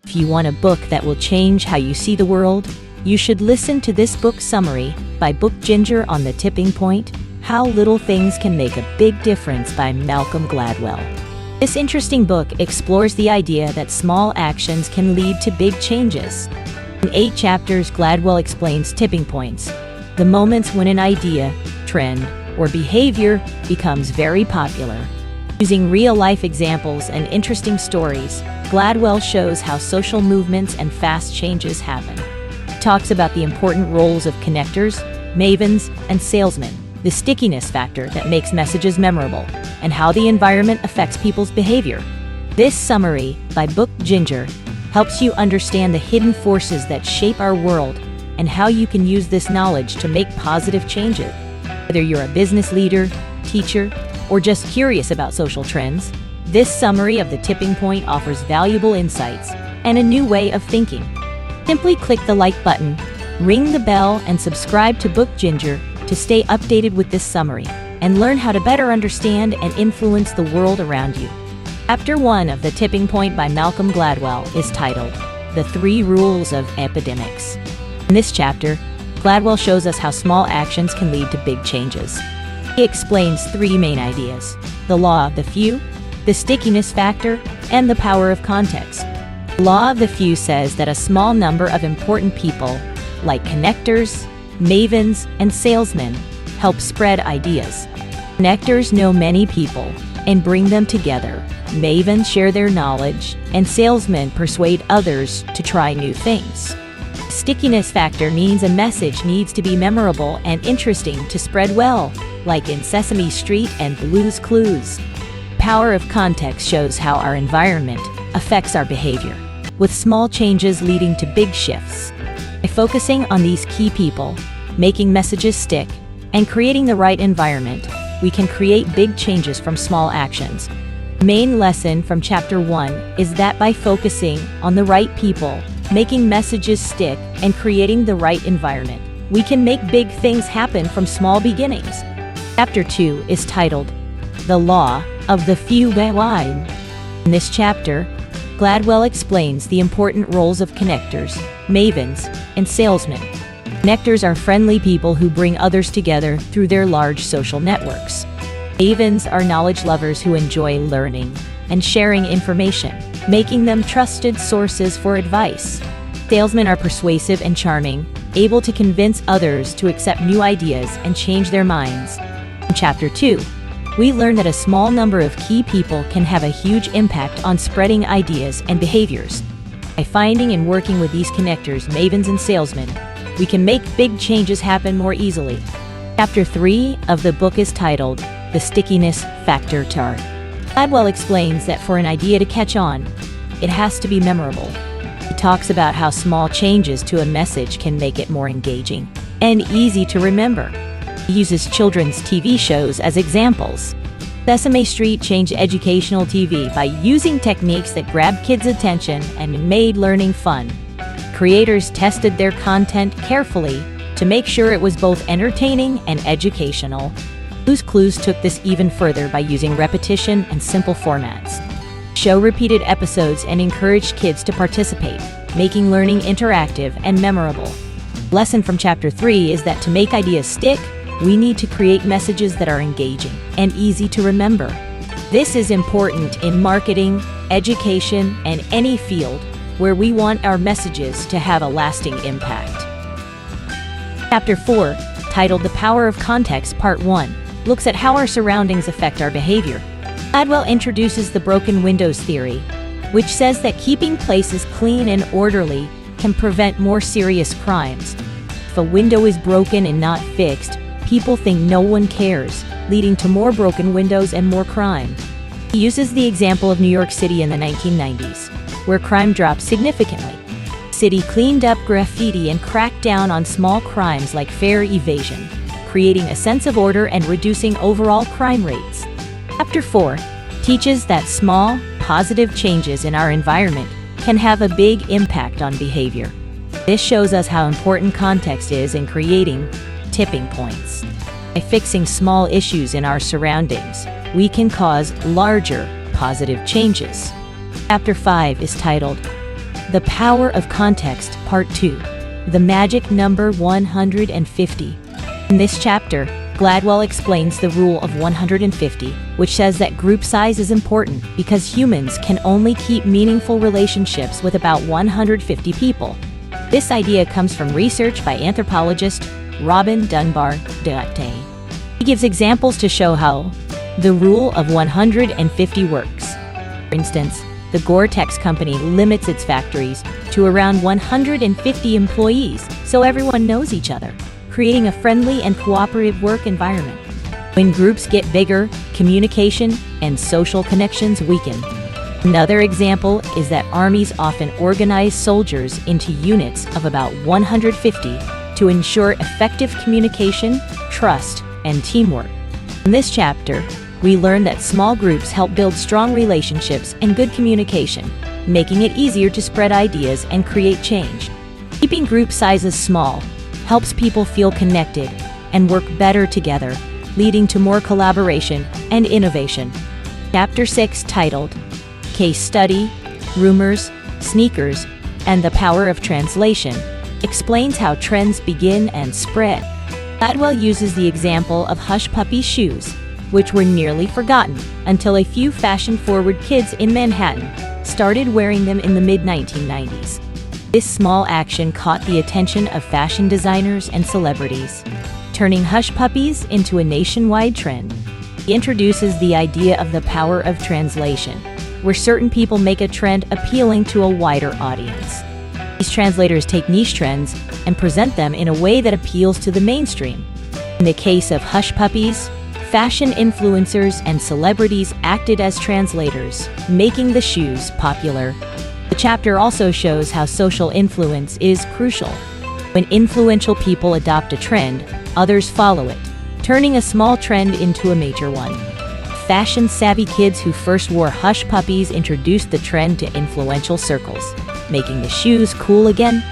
If you want a book that will change how you see the world, you should listen to this book summary by Book Ginger on the Tipping Point, How Little Things Can Make a Big Difference by Malcolm Gladwell. This interesting book explores the idea that small actions can lead to big changes. In 8 chapters, Gladwell explains tipping points, the moments when an idea, trend, or behavior becomes very popular. Using real-life examples and interesting stories, Gladwell shows how social movements and fast changes happen. He talks about the important roles of connectors, mavens, and salesmen, the stickiness factor that makes messages memorable, and how the environment affects people's behavior. This summary by Book Ginger helps you understand the hidden forces that shape our world and how you can use this knowledge to make positive changes. Whether you're a business leader, teacher, or just curious about social trends, this summary of the tipping point offers valuable insights and a new way of thinking. Simply click the like button, ring the bell, and subscribe to Book Ginger to stay updated with this summary and learn how to better understand and influence the world around you. Chapter 1 of The Tipping Point by Malcolm Gladwell is titled, The 3 Rules of Epidemics. In this chapter, Gladwell shows us how small actions can lead to big changes. He explains 3 main ideas: the law of the few, the stickiness factor, and the power of context. The law of the few says that a small number of important people, like connectors, mavens, and salesmen, help spread ideas. Connectors know many people and bring them together. Mavens share their knowledge, and salesmen persuade others to try new things. Stickiness factor means a message needs to be memorable and interesting to spread well, like in Sesame Street and Blue's Clues. Power of context shows how our environment affects our behavior, with small changes leading to big shifts. By focusing on these key people, making messages stick, and creating the right environment, we can create big changes from small actions. The main lesson from Chapter 1 is that by focusing on the right people, making messages stick, and creating the right environment, we can make big things happen from small beginnings. Chapter 2 is titled, The Law of the Few. In this chapter, Gladwell explains the important roles of connectors, mavens, and salesmen. Connectors are friendly people who bring others together through their large social networks. Mavens are knowledge lovers who enjoy learning and sharing information, making them trusted sources for advice. Salesmen are persuasive and charming, able to convince others to accept new ideas and change their minds. In Chapter 2, we learn that a small number of key people can have a huge impact on spreading ideas and behaviors. By finding and working with these connectors, mavens, and salesmen, we can make big changes happen more easily. Chapter 3 of the book is titled, The Stickiness Factor Chart. Gladwell explains that for an idea to catch on, it has to be memorable. He talks about how small changes to a message can make it more engaging and easy to remember. He uses children's TV shows as examples. Sesame Street changed educational TV by using techniques that grabbed kids' attention and made learning fun. Creators tested their content carefully to make sure it was both entertaining and educational. Blue's Clues took this even further by using repetition and simple formats. The show repeated episodes and encouraged kids to participate, making learning interactive and memorable. The lesson from Chapter 3 is that to make ideas stick, we need to create messages that are engaging and easy to remember. This is important in marketing, education, and any field where we want our messages to have a lasting impact. Chapter 4, titled The Power of Context Part 1, looks at how our surroundings affect our behavior. Gladwell introduces the broken windows theory, which says that keeping places clean and orderly can prevent more serious crimes. If a window is broken and not fixed, people think no one cares, leading to more broken windows and more crime. He uses the example of New York City in the 1990s, where crime dropped significantly. The city cleaned up graffiti and cracked down on small crimes like fare evasion, creating a sense of order and reducing overall crime rates. Chapter 4 teaches that small, positive changes in our environment can have a big impact on behavior. This shows us how important context is in creating tipping points. By fixing small issues in our surroundings, we can cause larger, positive changes. Chapter 5 is titled, The Power of Context, Part 2. The Magic Number 150. In this chapter, Gladwell explains the rule of 150, which says that group size is important because humans can only keep meaningful relationships with about 150 people. This idea comes from research by anthropologist Robin Dunbar Date. He gives examples to show how the rule of 150 works. For instance, the Gore-Tex company limits its factories to around 150 employees so everyone knows each other, creating a friendly and cooperative work environment. When groups get bigger, communication and social connections weaken. Another example is that armies often organize soldiers into units of about 150 to ensure effective communication, trust, and teamwork. In this chapter, we learn that small groups help build strong relationships and good communication, making it easier to spread ideas and create change. Keeping group sizes small helps people feel connected and work better together, leading to more collaboration and innovation. Chapter 6, titled Case Study, Rumors, Sneakers, and the Power of Translation, explains how trends begin and spread. Gladwell uses the example of Hush Puppies shoes, which were nearly forgotten until a few fashion-forward kids in Manhattan started wearing them in the mid-1990s. This small action caught the attention of fashion designers and celebrities, turning Hush Puppies into a nationwide trend. He introduces the idea of the power of translation, where certain people make a trend appealing to a wider audience. These translators take niche trends and present them in a way that appeals to the mainstream. In the case of Hush Puppies, fashion influencers and celebrities acted as translators, making the shoes popular. The chapter also shows how social influence is crucial. When influential people adopt a trend, others follow it, turning a small trend into a major one. Fashion-savvy kids who first wore Hush Puppies introduced the trend to influential circles, making the shoes cool again.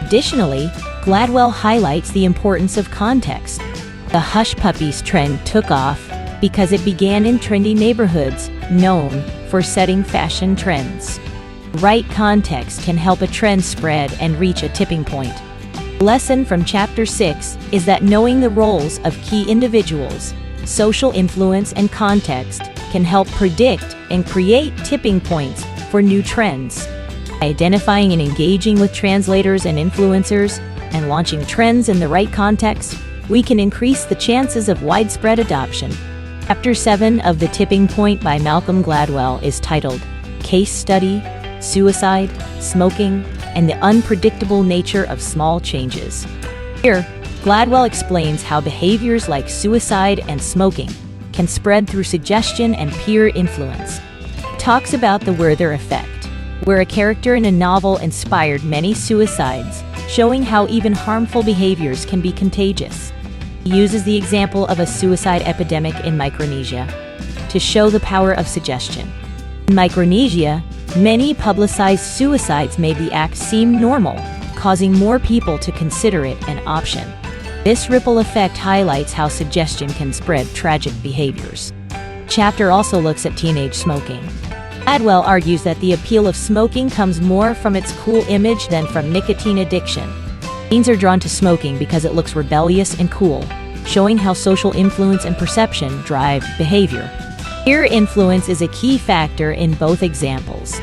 Additionally, Gladwell highlights the importance of context. The Hush Puppies trend took off because it began in trendy neighborhoods known for setting fashion trends. Right context can help a trend spread and reach a tipping point. The lesson from Chapter 6 is that knowing the roles of key individuals, social influence, and context can help predict and create tipping points for new trends. By identifying and engaging with translators and influencers and launching trends in the right context, we can increase the chances of widespread adoption. Chapter 7 of The Tipping Point by Malcolm Gladwell is titled Case Study, Suicide, Smoking, and the Unpredictable Nature of Small Changes. Here, Gladwell explains how behaviors like suicide and smoking can spread through suggestion and peer influence. He talks about the Werther effect, where a character in a novel inspired many suicides, showing how even harmful behaviors can be contagious. He uses the example of a suicide epidemic in Micronesia to show the power of suggestion. In Micronesia, many publicized suicides made the act seem normal, causing more people to consider it an option. This ripple effect highlights how suggestion can spread tragic behaviors. The chapter also looks at teenage smoking. Gladwell argues that the appeal of smoking comes more from its cool image than from nicotine addiction. Teens are drawn to smoking because it looks rebellious and cool, showing how social influence and perception drive behavior. Peer influence is a key factor in both examples.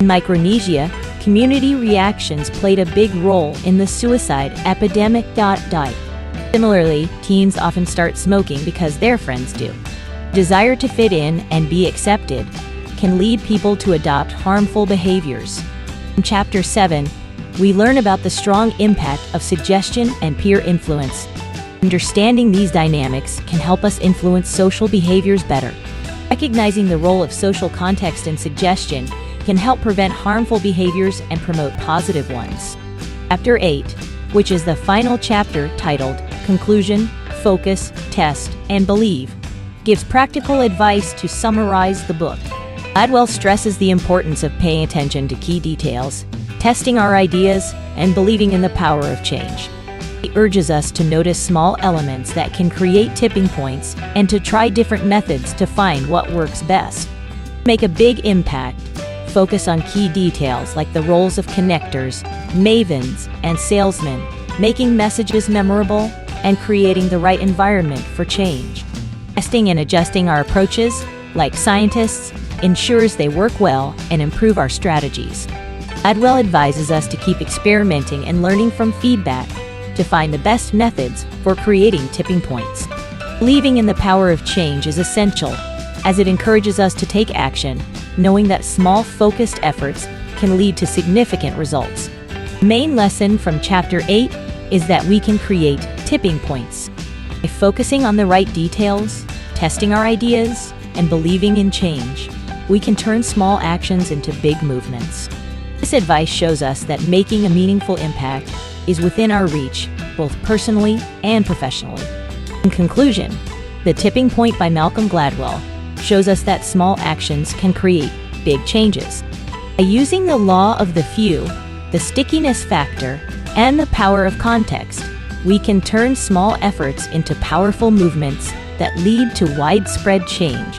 In Micronesia, community reactions played a big role in the suicide epidemic. Similarly, teens often start smoking because their friends do. Desire to fit in and be accepted can lead people to adopt harmful behaviors. In Chapter 7, we learn about the strong impact of suggestion and peer influence. Understanding these dynamics can help us influence social behaviors better. Recognizing the role of social context and suggestion can help prevent harmful behaviors and promote positive ones. Chapter 8, which is the final chapter titled Conclusion, Focus, Test, and Believe, gives practical advice to summarize the book. Gladwell stresses the importance of paying attention to key details, testing our ideas, and believing in the power of change. He urges us to notice small elements that can create tipping points and to try different methods to find what works best. To make a big impact, focus on key details like the roles of connectors, mavens, and salesmen, making messages memorable and creating the right environment for change. Testing and adjusting our approaches, like scientists, ensures they work well and improve our strategies. Gladwell advises us to keep experimenting and learning from feedback to find the best methods for creating tipping points. Believing in the power of change is essential, as it encourages us to take action, knowing that small, focused efforts can lead to significant results. The main lesson from Chapter 8 is that we can create tipping points. By focusing on the right details, testing our ideas, and believing in change, we can turn small actions into big movements. This advice shows us that making a meaningful impact is within our reach, both personally and professionally. In conclusion, The Tipping Point by Malcolm Gladwell shows us that small actions can create big changes. By using the law of the few, the stickiness factor, and the power of context, we can turn small efforts into powerful movements that lead to widespread change.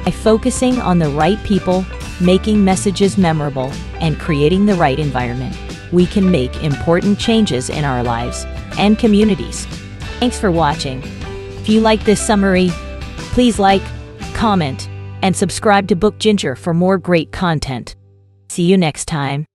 By focusing on the right people, making messages memorable, and creating the right environment, we can make important changes in our lives and communities. Thanks for watching. If you like this summary, please like, comment, and subscribe to Book Ginger for more great content. See you next time.